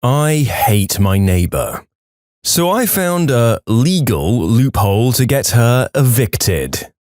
I hate my neighbor. So I found a legal loophole to get her evicted.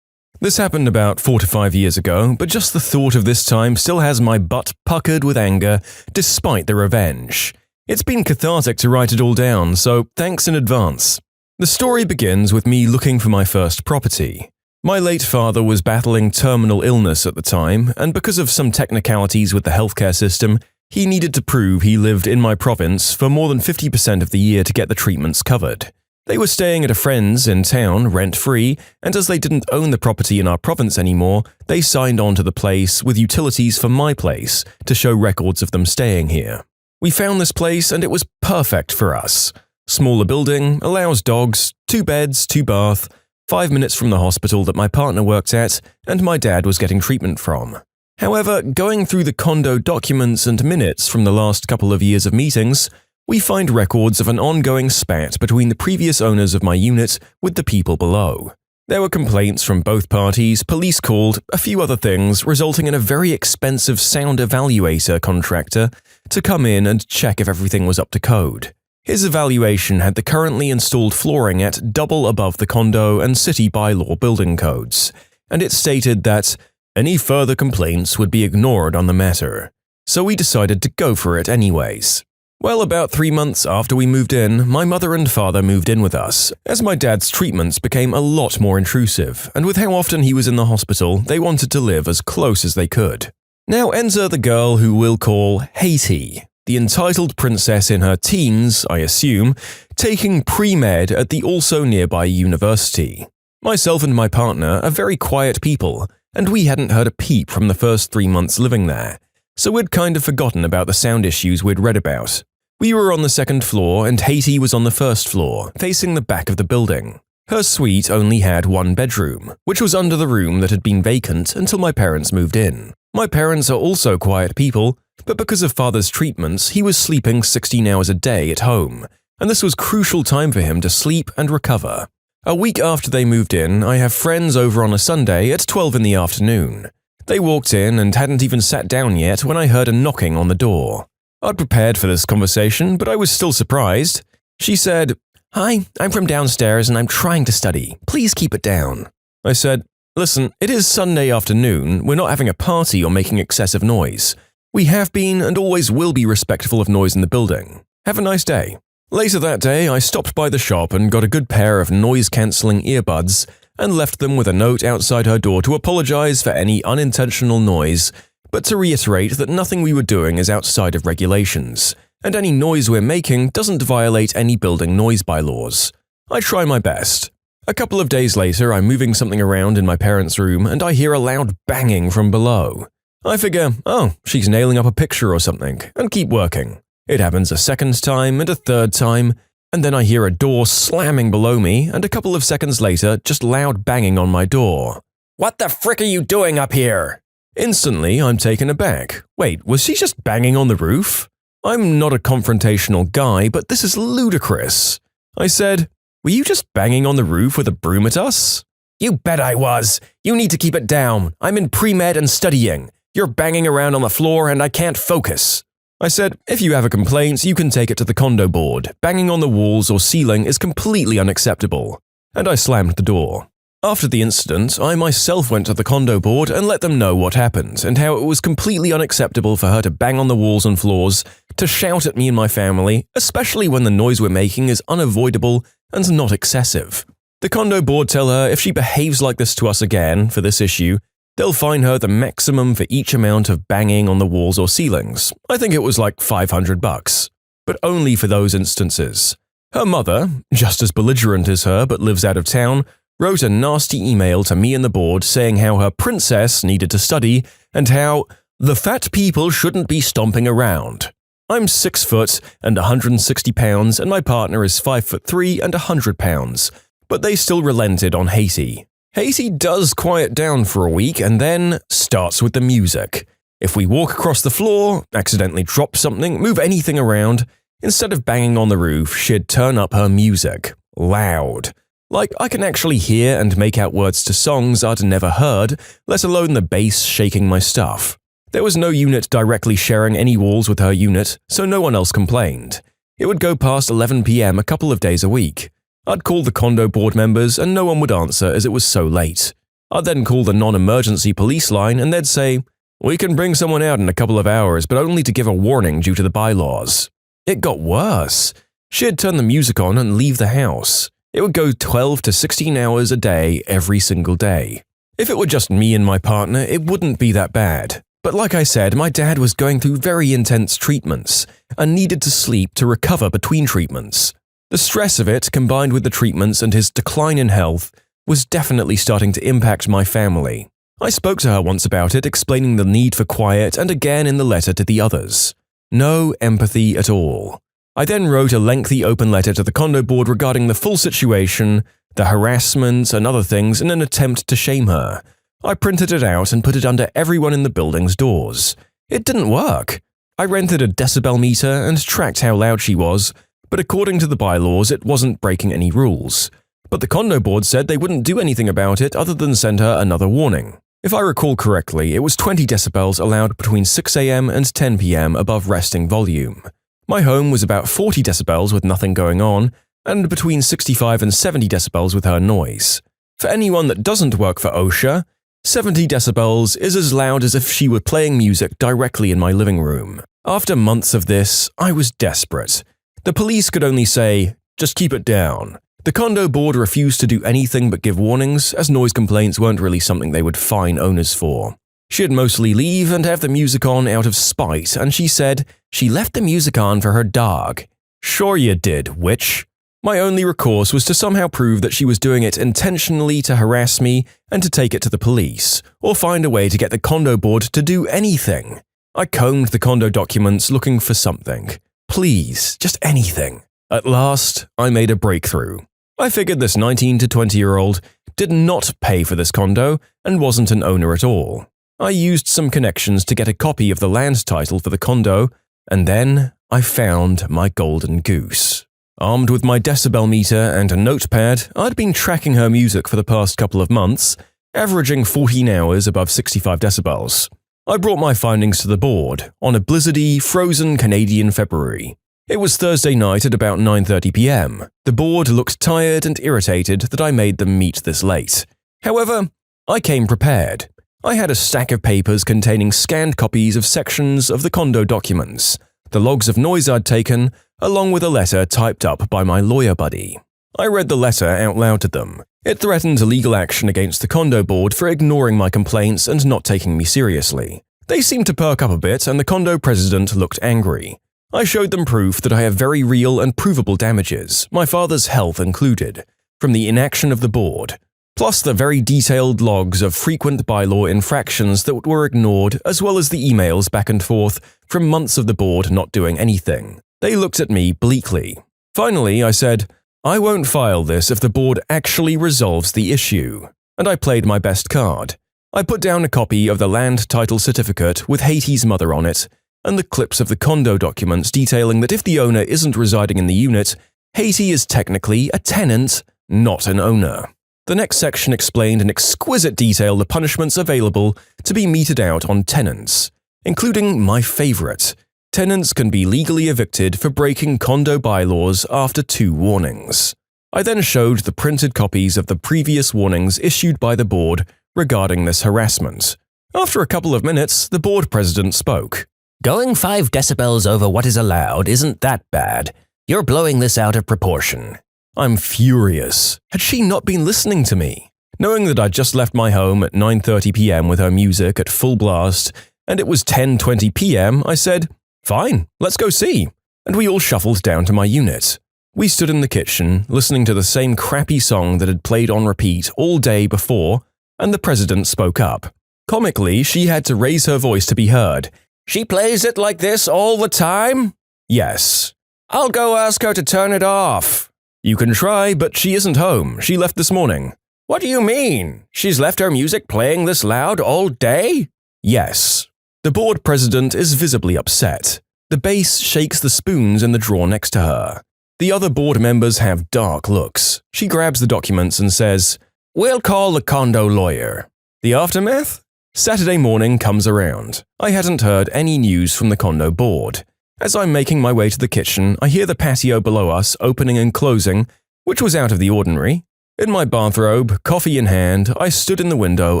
This happened about 4 to 5 years ago, but just the thought of this time still has my butt puckered with anger despite the revenge. It's been cathartic to write it all down, so thanks in advance. The story begins with me looking for my first property. My late father was battling terminal illness at the time, and because of some technicalities with the healthcare system, he needed to prove he lived in my province for more than 50% of the year to get the treatments covered. They were staying at a friend's in town, rent-free, and as they didn't own the property in our province anymore, they signed on to the place with utilities for my place to show records of them staying here. We found this place and it was perfect for us. Smaller building, allows dogs, 2 beds, 2 bath, 5 minutes from the hospital that my partner worked at and my dad was getting treatment from. However, going through the condo documents and minutes from the last couple of years of meetings, we find records of an ongoing spat between the previous owners of my unit with the people below. There were complaints from both parties, police called, a few other things, resulting in a very expensive sound evaluator contractor to come in and check if everything was up to code. His evaluation had the currently installed flooring at double above the condo and city bylaw building codes, and it stated that any further complaints would be ignored on the matter. So we decided to go for it anyways. Well, about 3 months after we moved in, my mother and father moved in with us, as my dad's treatments became a lot more intrusive, and with how often he was in the hospital, they wanted to live as close as they could. Now enter the girl who we'll call AITA, the entitled princess in her teens, I assume, taking pre-med at the also nearby university. Myself and my partner are very quiet people, and we hadn't heard a peep from the first 3 months living there, so we'd kind of forgotten about the sound issues we'd read about. We were on the 2nd floor and Haiti was on the 1st floor, facing the back of the building. Her suite only had 1 bedroom, which was under the room that had been vacant until my parents moved in. My parents are also quiet people, but because of father's treatments, he was sleeping 16 hours a day at home, and this was crucial time for him to sleep and recover. A week after they moved in, I have friends over on a Sunday at 12 in the afternoon. They walked in and hadn't even sat down yet when I heard a knocking on the door. I'd prepared for this conversation, but I was still surprised. She said, "Hi, I'm from downstairs and I'm trying to study. Please keep it down." I said, "Listen, it is Sunday afternoon. We're not having a party or making excessive noise. We have been and always will be respectful of noise in the building. Have a nice day." Later that day, I stopped by the shop and got a good pair of noise-cancelling earbuds and left them with a note outside her door to apologize for any unintentional noise, but to reiterate that nothing we were doing is outside of regulations, and any noise we're making doesn't violate any building noise bylaws. I try my best. A couple of days later, I'm moving something around in my parents' room and I hear a loud banging from below. I figure, oh, she's nailing up a picture or something, and keep working. It happens a 2nd time and a 3rd time, and then I hear a door slamming below me, and a couple of seconds later, just loud banging on my door. "What the frick are you doing up here?" Instantly, I'm taken aback. Wait, was she just banging on the roof? I'm not a confrontational guy, but this is ludicrous. I said, "Were you just banging on the roof with a broom at us?" "You bet I was. You need to keep it down. I'm in pre-med and studying. You're banging around on the floor and I can't focus." I said, "If you have a complaint, you can take it to the condo board. Banging on the walls or ceiling is completely unacceptable." And I slammed the door. After the incident, I myself went to the condo board and let them know what happened and how it was completely unacceptable for her to bang on the walls and floors, to shout at me and my family, especially when the noise we're making is unavoidable and not excessive. The condo board tell her if she behaves like this to us again for this issue, they'll fine her the maximum for each amount of banging on the walls or ceilings. I think it was like $500, but only for those instances. Her mother, just as belligerent as her but lives out of town, wrote a nasty email to me and the board saying how her princess needed to study and how the fat people shouldn't be stomping around. I'm 6 foot and 160 pounds and my partner is 5'3" and 100 pounds, but they still relented on Haiti. Haiti does quiet down for a week and then starts with the music. If we walk across the floor, accidentally drop something, move anything around, instead of banging on the roof, she'd turn up her music. Loud. Like I can actually hear and make out words to songs I'd never heard, let alone the bass shaking my stuff. There was no unit directly sharing any walls with her unit, so no one else complained. It would go past 11 p.m. a couple of days a week. I'd call the condo board members and no one would answer as it was so late. I'd then call the non-emergency police line and they'd say, "We can bring someone out in a couple of hours, but only to give a warning due to the bylaws." It got worse. She'd turn the music on and leave the house. It would go 12 to 16 hours a day every single day. If it were just me and my partner, it wouldn't be that bad. But like I said, my dad was going through very intense treatments and needed to sleep to recover between treatments. The stress of it, combined with the treatments and his decline in health, was definitely starting to impact my family. I spoke to her once about it, explaining the need for quiet and again in the letter to the others. No empathy at all. I then wrote a lengthy open letter to the condo board regarding the full situation, the harassment and other things in an attempt to shame her. I printed it out and put it under everyone in the building's doors. It didn't work. I rented a decibel meter and tracked how loud she was, but according to the bylaws, it wasn't breaking any rules. But the condo board said they wouldn't do anything about it other than send her another warning. If I recall correctly, it was 20 decibels allowed between 6 a.m. and 10 p.m. above resting volume. My home was about 40 decibels with nothing going on, and between 65 and 70 decibels with her noise. For anyone that doesn't work for OSHA, 70 decibels is as loud as if she were playing music directly in my living room. After months of this, I was desperate. The police could only say, "Just keep it down." The condo board refused to do anything but give warnings, as noise complaints weren't really something they would fine owners for. She'd mostly leave and have the music on out of spite, and she said she left the music on for her dog. Sure you did, witch. My only recourse was to somehow prove that she was doing it intentionally to harass me and to take it to the police, or find a way to get the condo board to do anything. I combed the condo documents looking for something. Please, just anything. At last, I made a breakthrough. I figured this 19 to 20-year-old did not pay for this condo and wasn't an owner at all. I used some connections to get a copy of the land title for the condo, and then I found my golden goose. Armed with my decibel meter and a notepad, I'd been tracking her music for the past couple of months, averaging 14 hours above 65 decibels. I brought my findings to the board on a blizzardy, frozen Canadian February. It was Thursday night at about 9:30 p.m. The board looked tired and irritated that I made them meet this late. However, I came prepared. I had a stack of papers containing scanned copies of sections of the condo documents, the logs of noise I'd taken, along with a letter typed up by my lawyer buddy. I read the letter out loud to them. It threatened legal action against the condo board for ignoring my complaints and not taking me seriously. They seemed to perk up a bit and the condo president looked angry. I showed them proof that I have very real and provable damages, my father's health included, from the inaction of the board, plus the very detailed logs of frequent bylaw infractions that were ignored, as well as the emails back and forth from months of the board not doing anything. They looked at me bleakly. Finally, I said, "I won't file this if the board actually resolves the issue." And I played my best card. I put down a copy of the land title certificate with Haiti's mother on it, and the clips of the condo documents detailing that if the owner isn't residing in the unit, Haiti is technically a tenant, not an owner. The next section explained in exquisite detail the punishments available to be meted out on tenants, including my favorite. Tenants can be legally evicted for breaking condo bylaws after 2 warnings. I then showed the printed copies of the previous warnings issued by the board regarding this harassment. After a couple of minutes, the board president spoke. "Going 5 decibels over what is allowed isn't that bad. You're blowing this out of proportion." I'm furious. Had she not been listening to me? Knowing that I'd just left my home at 9:30 p.m. with her music at full blast, and it was 10:20 p.m., I said, "Fine, let's go see." And we all shuffled down to my unit. We stood in the kitchen, listening to the same crappy song that had played on repeat all day before, and the president spoke up. Comically, she had to raise her voice to be heard. "She plays it like this all the time?" "Yes." "I'll go ask her to turn it off." "You can try, but she isn't home. She left this morning." "What do you mean? She's left her music playing this loud all day?" "Yes." The board president is visibly upset. The bass shakes the spoons in the drawer next to her. The other board members have dark looks. She grabs the documents and says, "We'll call the condo lawyer." The aftermath? Saturday morning comes around. I hadn't heard any news from the condo board. As I'm making my way to the kitchen, I hear the patio below us opening and closing, which was out of the ordinary. In my bathrobe, coffee in hand, I stood in the window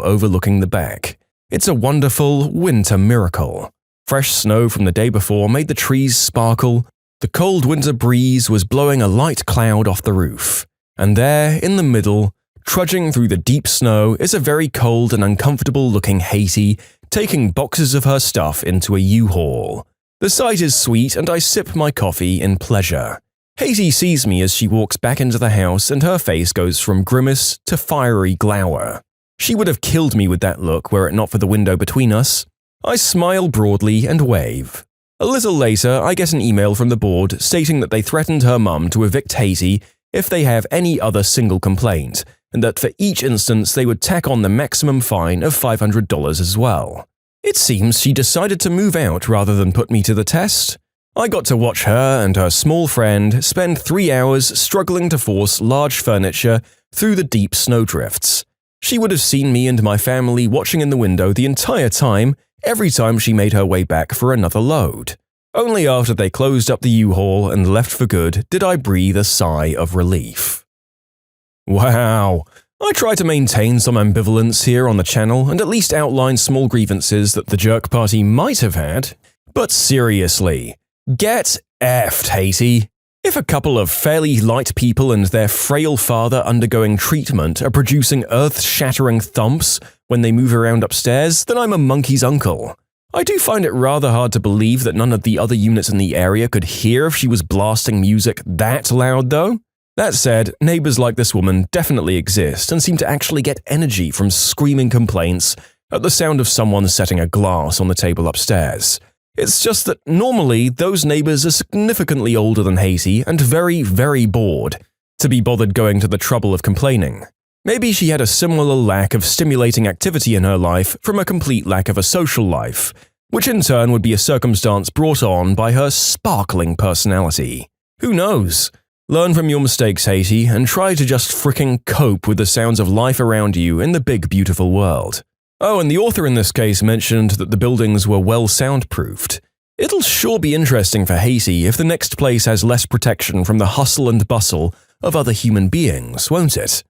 overlooking the back. It's a wonderful winter miracle. Fresh snow from the day before made the trees sparkle. The cold winter breeze was blowing a light cloud off the roof. And there, in the middle, trudging through the deep snow, is a very cold and uncomfortable-looking Haiti taking boxes of her stuff into a U-Haul. The sight is sweet and I sip my coffee in pleasure. Haiti sees me as she walks back into the house and her face goes from grimace to fiery glower. She would have killed me with that look were it not for the window between us. I smile broadly and wave. A little later, I get an email from the board stating that they threatened her mum to evict Haiti if they have any other single complaint, and that for each instance they would tack on the maximum fine of $500 as well. It seems she decided to move out rather than put me to the test. I got to watch her and her small friend spend 3 hours struggling to force large furniture through the deep snowdrifts. She would have seen me and my family watching in the window the entire time, every time she made her way back for another load. Only after they closed up the U-Haul and left for good did I breathe a sigh of relief. Wow, I try to maintain some ambivalence here on the channel and at least outline small grievances that the jerk party might have had. But seriously, get effed, Haiti. If a couple of fairly light people and their frail father undergoing treatment are producing earth-shattering thumps when they move around upstairs, then I'm a monkey's uncle. I do find it rather hard to believe that none of the other units in the area could hear if she was blasting music that loud, though. That said, neighbors like this woman definitely exist and seem to actually get energy from screaming complaints at the sound of someone setting a glass on the table upstairs. It's just that normally those neighbors are significantly older than Haiti and very, very bored to be bothered going to the trouble of complaining. Maybe she had a similar lack of stimulating activity in her life from a complete lack of a social life, which in turn would be a circumstance brought on by her sparkling personality. Who knows? Learn from your mistakes, Haiti, and try to just fricking cope with the sounds of life around you in the big, beautiful world. Oh, and the author in this case mentioned that the buildings were well soundproofed. It'll sure be interesting for Haiti if the next place has less protection from the hustle and bustle of other human beings, won't it?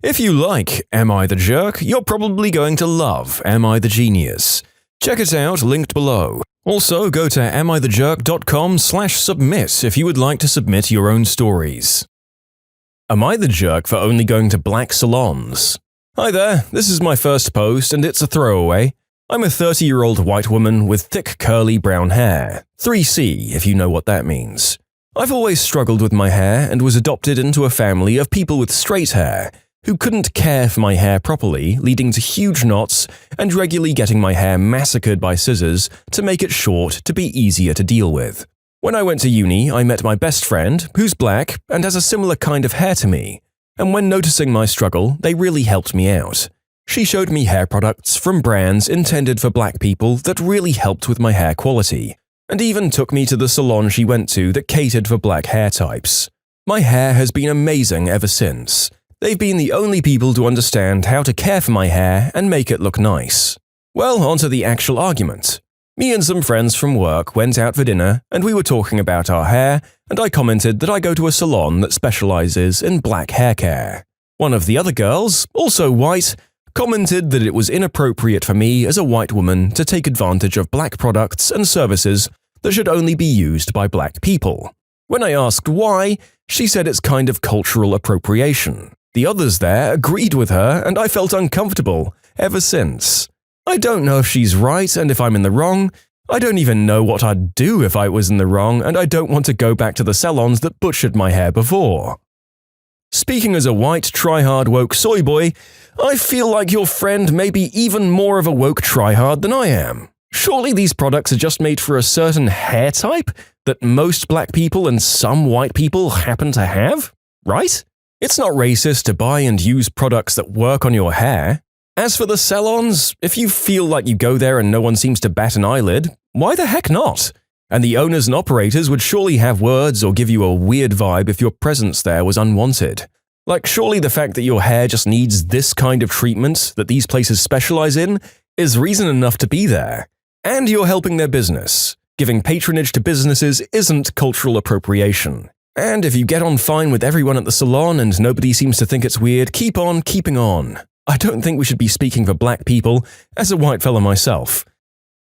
If you like Am I the Jerk, you're probably going to love Am I the Genius. Check it out, linked below. Also, go to AmITheJerk.com/submit if you would like to submit your own stories. Am I the jerk for only going to black salons? Hi there, this is my first post and it's a throwaway. I'm a 30-year-old white woman with thick curly brown hair. 3C, if you know what that means. I've always struggled with my hair and was adopted into a family of people with straight hair who couldn't care for my hair properly, leading to huge knots and regularly getting my hair massacred by scissors to make it short to be easier to deal with. When I went to uni, I met my best friend, who's black and has a similar kind of hair to me, and when noticing my struggle, they really helped me out. She showed me hair products from brands intended for black people that really helped with my hair quality, and even took me to the salon she went to that catered for black hair types. My hair has been amazing ever since. They've been the only people to understand how to care for my hair and make it look nice. Well, onto the actual argument. Me and some friends from work went out for dinner and we were talking about our hair, and I commented that I go to a salon that specializes in black hair care. One of the other girls, also white, commented that it was inappropriate for me as a white woman to take advantage of black products and services that should only be used by black people. When I asked why, she said it's kind of cultural appropriation. The others there agreed with her and I felt uncomfortable ever since. I don't know if she's right and if I'm in the wrong. I don't even know what I'd do if I was in the wrong, and I don't want to go back to the salons that butchered my hair before. Speaking as a white, try-hard woke soy boy, I feel like your friend may be even more of a woke try-hard than I am. Surely these products are just made for a certain hair type that most black people and some white people happen to have, right? It's not racist to buy and use products that work on your hair. As for the salons, if you feel like you go there and no one seems to bat an eyelid, why the heck not? And the owners and operators would surely have words or give you a weird vibe if your presence there was unwanted. Like, surely the fact that your hair just needs this kind of treatment that these places specialize in is reason enough to be there. And you're helping their business. Giving patronage to businesses isn't cultural appropriation. And if you get on fine with everyone at the salon and nobody seems to think it's weird, keep on keeping on. I don't think we should be speaking for black people, as a white fella myself.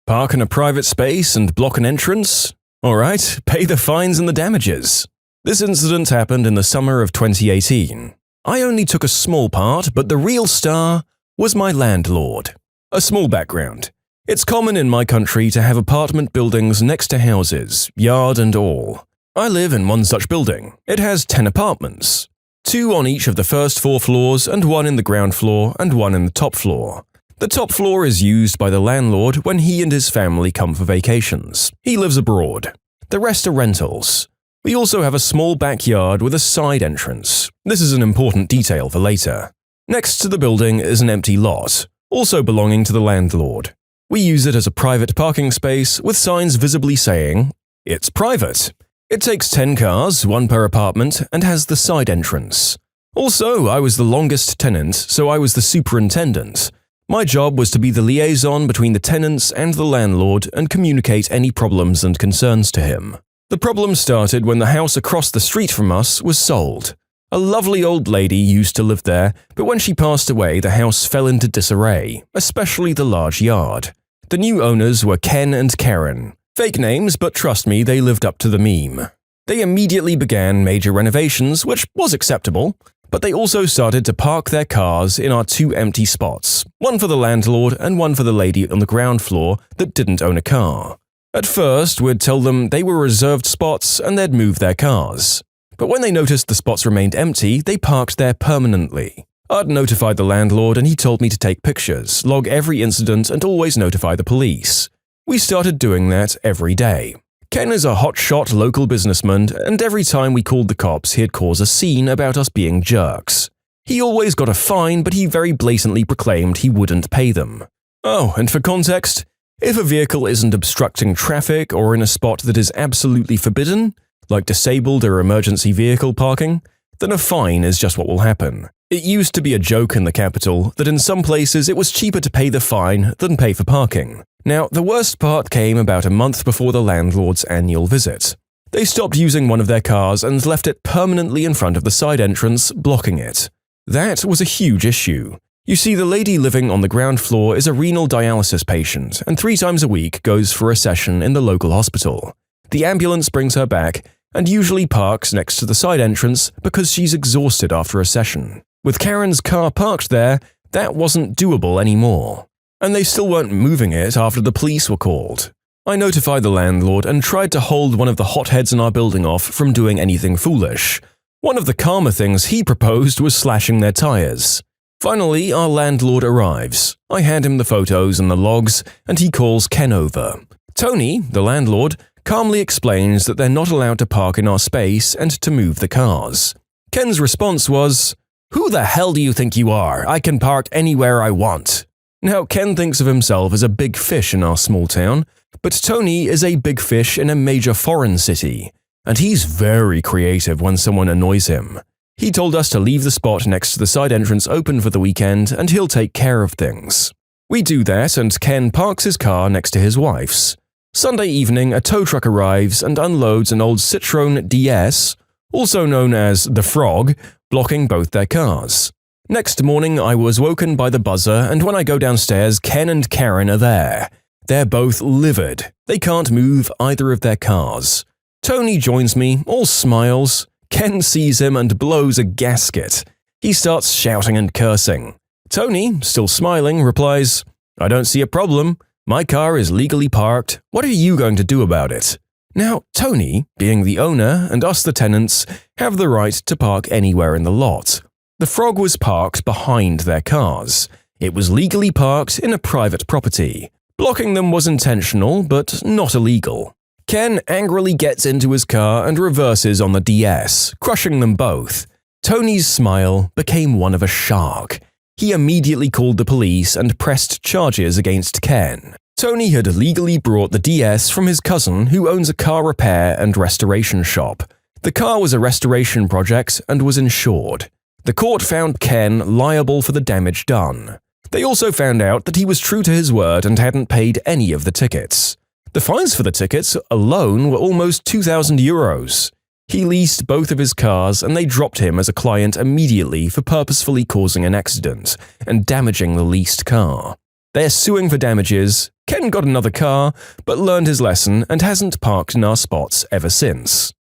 Park in a private space and block an entrance? Alright, pay the fines and the damages. This incident happened in the summer of 2018. I only took a small part, but the real star was my landlord. A small background. It's common in my country to have apartment buildings next to houses, yard and all. I live in one such building. It has 10 apartments. 2 on each of the first 4 floors and 1 in the ground floor and 1 in the top floor. The top floor is used by the landlord when he and his family come for vacations. He lives abroad. The rest are rentals. We also have a small backyard with a side entrance. This is an important detail for later. Next to the building is an empty lot, also belonging to the landlord. We use it as a private parking space with signs visibly saying, "It's private." It takes 10 cars, 1 per apartment, and has the side entrance. Also, I was the longest tenant, so I was the superintendent. My job was to be the liaison between the tenants and the landlord and communicate any problems and concerns to him. The problem started when the house across the street from us was sold. A lovely old lady used to live there, but when she passed away, the house fell into disarray, especially the large yard. The new owners were Ken and Karen. Fake names, but trust me, they lived up to the meme. They immediately began major renovations, which was acceptable, but they also started to park their cars in our 2 empty spots, one for the landlord and one for the lady on the ground floor that didn't own a car. At first, we'd tell them they were reserved spots and they'd move their cars. But when they noticed the spots remained empty, they parked there permanently. I'd notified the landlord and he told me to take pictures, log every incident and always notify the police. We started doing that every day. Ken is a hotshot local businessman, and every time we called the cops, he'd cause a scene about us being jerks. He always got a fine, but he very blatantly proclaimed he wouldn't pay them. Oh, and for context, if a vehicle isn't obstructing traffic or in a spot that is absolutely forbidden, like disabled or emergency vehicle parking, then a fine is just what will happen. It used to be a joke in the capital that in some places it was cheaper to pay the fine than pay for parking. Now, the worst part came about a month before the landlord's annual visit. They stopped using one of their cars and left it permanently in front of the side entrance, blocking it. That was a huge issue. You see, the lady living on the ground floor is a renal dialysis patient and 3 times a week goes for a session in the local hospital. The ambulance brings her back and usually parks next to the side entrance because she's exhausted after a session. With Karen's car parked there, that wasn't doable anymore. And they still weren't moving it after the police were called. I notified the landlord and tried to hold one of the hotheads in our building off from doing anything foolish. One of the calmer things he proposed was slashing their tires. Finally, our landlord arrives. I hand him the photos and the logs, and he calls Ken over. Tony, the landlord, calmly explains that they're not allowed to park in our space and to move the cars. Ken's response was, "Who the hell do you think you are? I can park anywhere I want." Now, Ken thinks of himself as a big fish in our small town, but Tony is a big fish in a major foreign city, and he's very creative when someone annoys him. He told us to leave the spot next to the side entrance open for the weekend and he'll take care of things. We do that and Ken parks his car next to his wife's. Sunday evening, a tow truck arrives and unloads an old Citroën DS, also known as the Frog, blocking both their cars. Next morning, I was woken by the buzzer, and when I go downstairs, Ken and Karen are there. They're both livid. They can't move either of their cars. Tony joins me, all smiles. Ken sees him and blows a gasket. He starts shouting and cursing. Tony, still smiling, replies, "I don't see a problem. My car is legally parked. What are you going to do about it?" Now, Tony, being the owner, and us the tenants, have the right to park anywhere in the lot. The Frog was parked behind their cars. It was legally parked in a private property. Blocking them was intentional, but not illegal. Ken angrily gets into his car and reverses on the DS, crushing them both. Tony's smile became one of a shark. He immediately called the police and pressed charges against Ken. Tony had illegally brought the DS from his cousin who owns a car repair and restoration shop. The car was a restoration project and was insured. The court found Ken liable for the damage done. They also found out that he was true to his word and hadn't paid any of the tickets. The fines for the tickets alone were almost €2,000. He leased both of his cars and they dropped him as a client immediately for purposefully causing an accident and damaging the leased car. They're suing for damages. Ken got another car, but learned his lesson and hasn't parked in our spots ever since.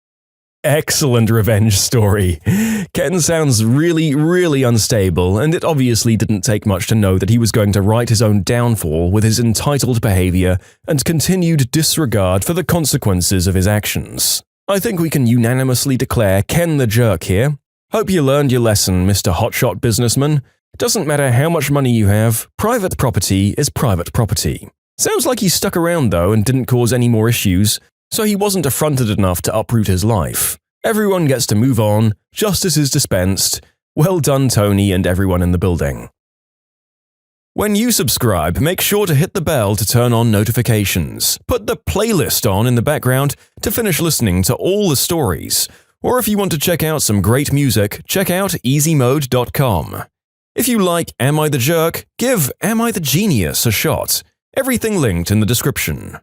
Excellent revenge story. Ken sounds really unstable, and it obviously didn't take much to know that he was going to write his own downfall with his entitled behavior and continued disregard for the consequences of his actions. I think we can unanimously declare Ken the jerk here. Hope you learned your lesson, Mr. Hotshot Businessman. Doesn't matter how much money you have, private property is private property. Sounds like he stuck around though and didn't cause any more issues, so he wasn't affronted enough to uproot his life. Everyone gets to move on, justice is dispensed. Well done, Tony and everyone in the building. When you subscribe, make sure to hit the bell to turn on notifications. Put the playlist on in the background to finish listening to all the stories. Or if you want to check out some great music, check out easymode.com. If you like Am I the Jerk, give Am I the Genius a shot. Everything linked in the description.